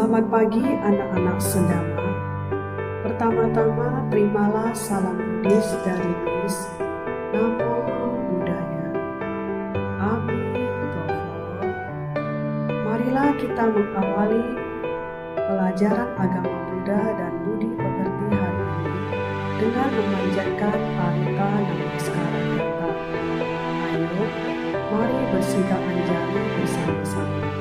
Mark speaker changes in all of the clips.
Speaker 1: Selamat pagi anak-anak Sendama. Pertama-tama terimalah salam Buddhis dari Miss. Namo Buddhaya. Ami Tofo. Marilah kita mengawali pelajaran agama Buddha dan budi pekerti hari ini dengan memanjatkan Parita Namaskara kita. Ayo, mari bersikap anjali bersama-sama.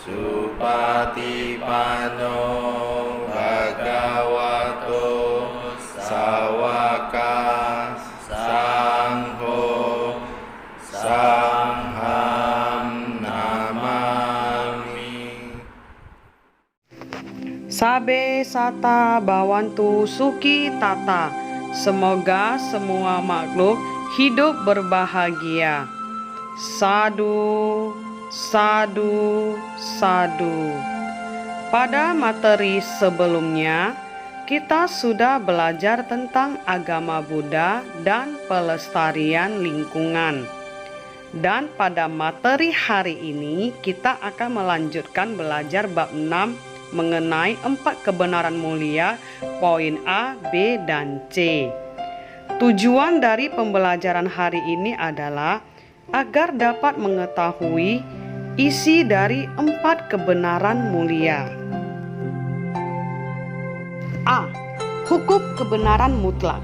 Speaker 2: Supatipano Bhagavato Sawaka Sangho Sangham Namami.
Speaker 1: Sabe Sata Bawantu Suki Tata. Semoga semua makhluk hidup berbahagia. Sadu, sadu, sadu. Pada materi sebelumnya, kita sudah belajar tentang agama Buddha dan pelestarian lingkungan. Dan pada materi hari ini, kita akan melanjutkan belajar bab 6 mengenai 4 kebenaran mulia, poin A, B, dan C. Tujuan dari pembelajaran hari ini adalah agar dapat mengetahui isi dari 4 kebenaran mulia. A. Hukum kebenaran mutlak.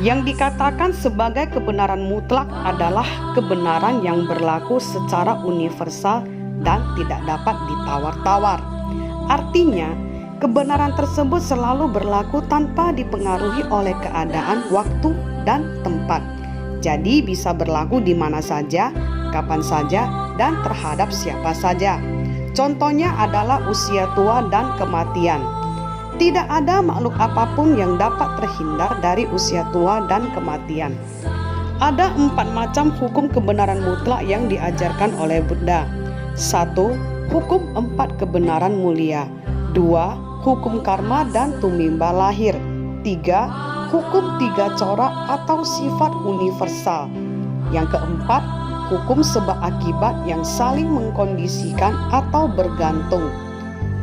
Speaker 1: Yang dikatakan sebagai kebenaran mutlak adalah kebenaran yang berlaku secara universal dan tidak dapat ditawar-tawar. Artinya, kebenaran tersebut selalu berlaku tanpa dipengaruhi oleh keadaan, waktu, dan tempat. Jadi bisa berlaku di mana saja, kapan saja, dan terhadap siapa saja. Contohnya adalah usia tua dan kematian. Tidak ada makhluk apapun yang dapat terhindar dari usia tua dan kematian. Ada 4 macam hukum kebenaran mutlak yang diajarkan oleh Buddha. 1. Hukum 4 kebenaran mulia. 2. Hukum karma dan tumimba lahir. 3. Hukum 3 corak atau sifat universal. Yang keempat, hukum sebab akibat yang saling mengkondisikan atau bergantung.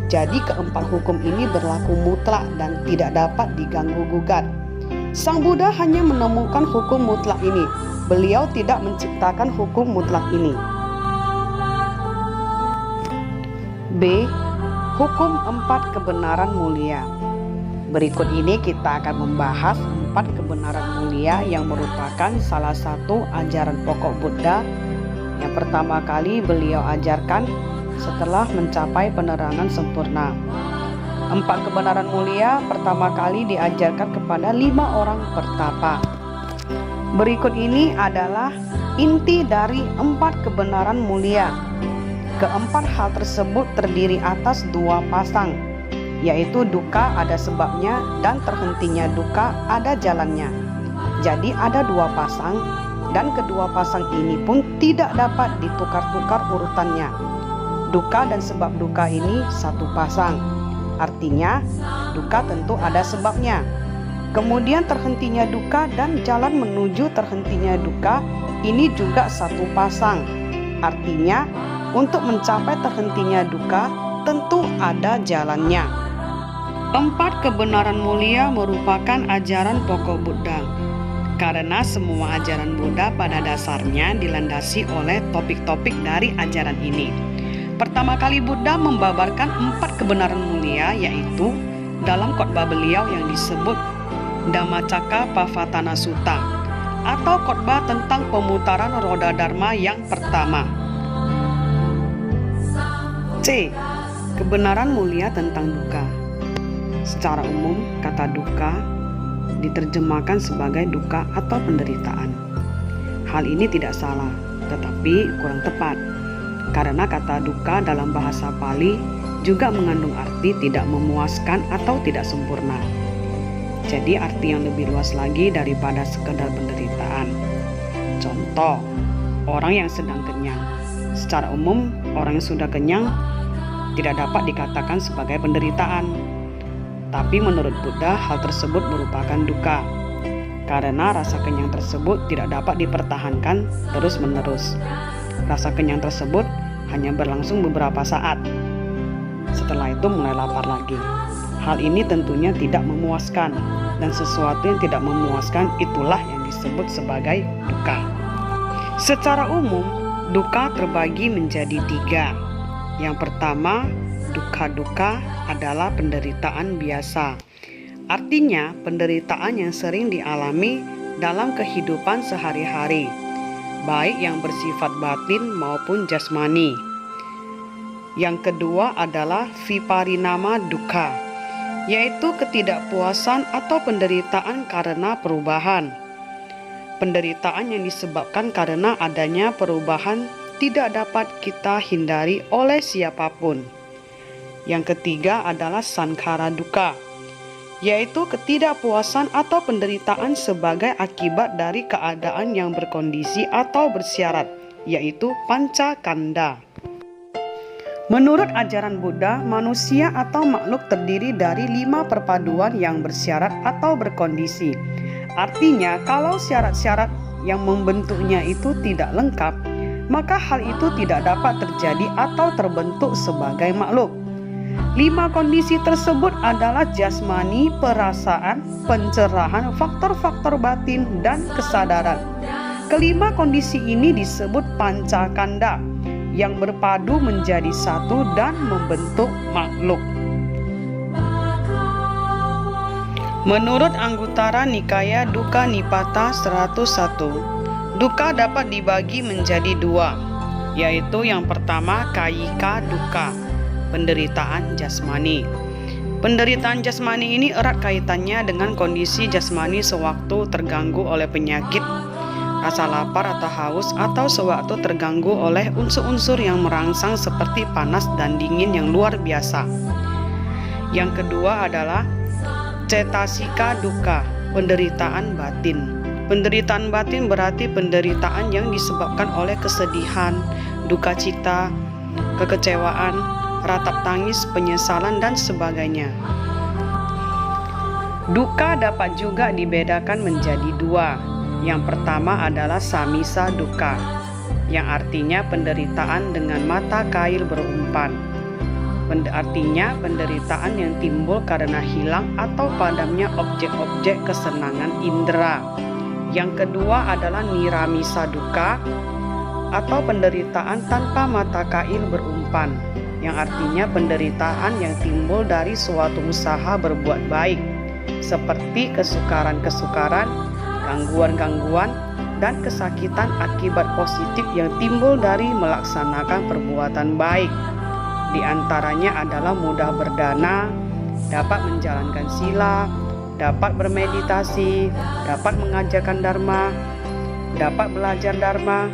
Speaker 1: Jadi keempat hukum ini berlaku mutlak dan tidak dapat diganggu-gugat. Sang Buddha hanya menemukan hukum mutlak ini. Beliau tidak menciptakan hukum mutlak ini. B. Hukum 4 kebenaran mulia. Berikut ini kita akan membahas 4 kebenaran mulia yang merupakan salah satu ajaran pokok Buddha yang pertama kali beliau ajarkan setelah mencapai penerangan sempurna. 4 kebenaran mulia pertama kali diajarkan kepada 5 orang pertapa. Berikut ini adalah inti dari 4 kebenaran mulia. Keempat hal tersebut terdiri atas 2 pasang, yaitu duka ada sebabnya dan terhentinya duka ada jalannya. Jadi ada 2 pasang dan kedua pasang ini pun tidak dapat ditukar-tukar urutannya. Duka dan sebab duka ini 1 pasang. Artinya duka tentu ada sebabnya. Kemudian terhentinya duka dan jalan menuju terhentinya duka ini juga 1 pasang. Artinya untuk mencapai terhentinya duka tentu ada jalannya. 4 kebenaran mulia merupakan ajaran pokok Buddha. Karena semua ajaran Buddha pada dasarnya dilandasi oleh topik-topik dari ajaran ini. Pertama kali Buddha membabarkan 4 kebenaran mulia, yaitu dalam khotbah beliau yang disebut Dhammacakkappavattana Sutta atau khotbah tentang pemutaran roda dharma yang pertama. C. Kebenaran mulia tentang duka. Secara umum, kata duka diterjemahkan sebagai duka atau penderitaan. Hal ini tidak salah, tetapi kurang tepat. Karena kata duka dalam bahasa Pali juga mengandung arti tidak memuaskan atau tidak sempurna. Jadi arti yang lebih luas lagi daripada sekedar penderitaan. Contoh, orang yang sedang kenyang. Secara umum, orang yang sudah kenyang tidak dapat dikatakan sebagai penderitaan. Tapi menurut Buddha, hal tersebut merupakan duka. Karena rasa kenyang tersebut tidak dapat dipertahankan terus-menerus. Rasa kenyang tersebut hanya berlangsung beberapa saat. Setelah itu mulai lapar lagi. Hal ini tentunya tidak memuaskan, dan sesuatu yang tidak memuaskan itulah yang disebut sebagai duka. Secara umum, duka terbagi menjadi 3. Yang pertama, duka-duka adalah penderitaan biasa. Artinya, penderitaan yang sering dialami dalam kehidupan sehari-hari, baik yang bersifat batin maupun jasmani. Yang kedua adalah viparinama duka, yaitu ketidakpuasan atau penderitaan karena perubahan. Penderitaan yang disebabkan karena adanya perubahan tidak dapat kita hindari oleh siapapun. Yang ketiga adalah sankhara duka, yaitu ketidakpuasan atau penderitaan sebagai akibat dari keadaan yang berkondisi atau bersyarat, yaitu pancakanda. Menurut ajaran Buddha, manusia atau makhluk terdiri dari 5 perpaduan yang bersyarat atau berkondisi. Artinya, kalau syarat-syarat yang membentuknya itu tidak lengkap, maka hal itu tidak dapat terjadi atau terbentuk sebagai makhluk. 5 kondisi tersebut adalah jasmani, perasaan, pencerahan, faktor-faktor batin, dan kesadaran. Kelima kondisi ini disebut pancakanda, yang berpadu menjadi satu dan membentuk makhluk. Menurut Anguttara Nikaya Dukkha Nipata 101, duka dapat dibagi menjadi 2, yaitu yang pertama kayika duka, penderitaan jasmani. Penderitaan jasmani ini erat kaitannya dengan kondisi jasmani sewaktu terganggu oleh penyakit, rasa lapar atau haus, atau sewaktu terganggu oleh unsur-unsur yang merangsang seperti panas dan dingin yang luar biasa. Yang kedua adalah cetasika duka, penderitaan batin. Penderitaan batin berarti penderitaan yang disebabkan oleh kesedihan, duka cita, kekecewaan, ratap tangis, penyesalan, dan sebagainya. Duka dapat juga dibedakan menjadi 2. Yang pertama adalah samisa duka, yang artinya penderitaan dengan mata kail berumpan. Artinya penderitaan yang timbul karena hilang atau padamnya objek-objek kesenangan indera. Yang kedua adalah niramisa duka, atau penderitaan tanpa mata kail berumpan, yang artinya penderitaan yang timbul dari suatu usaha berbuat baik, seperti kesukaran-kesukaran, gangguan-gangguan, dan kesakitan akibat positif yang timbul dari melaksanakan perbuatan baik. Di antaranya adalah mudah berdana, dapat menjalankan sila, dapat bermeditasi, dapat mengajarkan dharma, dapat belajar dharma,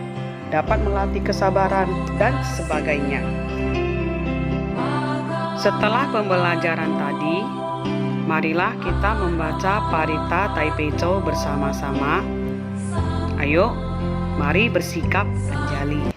Speaker 1: dapat melatih kesabaran, dan sebagainya. Setelah pembelajaran tadi, marilah kita membaca Parita Taipecho bersama-sama. Ayo, mari bersikap anjali.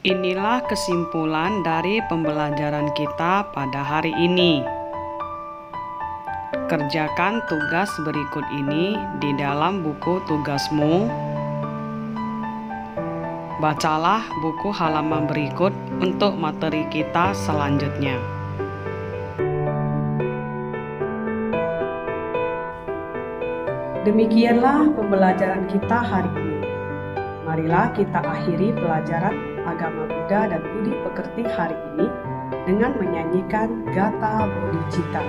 Speaker 1: Inilah kesimpulan dari pembelajaran kita pada hari ini. Kerjakan tugas berikut ini di dalam buku tugasmu. Bacalah buku halaman berikut untuk materi kita selanjutnya. Demikianlah pembelajaran kita hari ini. Marilah kita akhiri pelajaran agama Buddha dan budi pekerti hari ini dengan menyanyikan Gata Bodhicitta.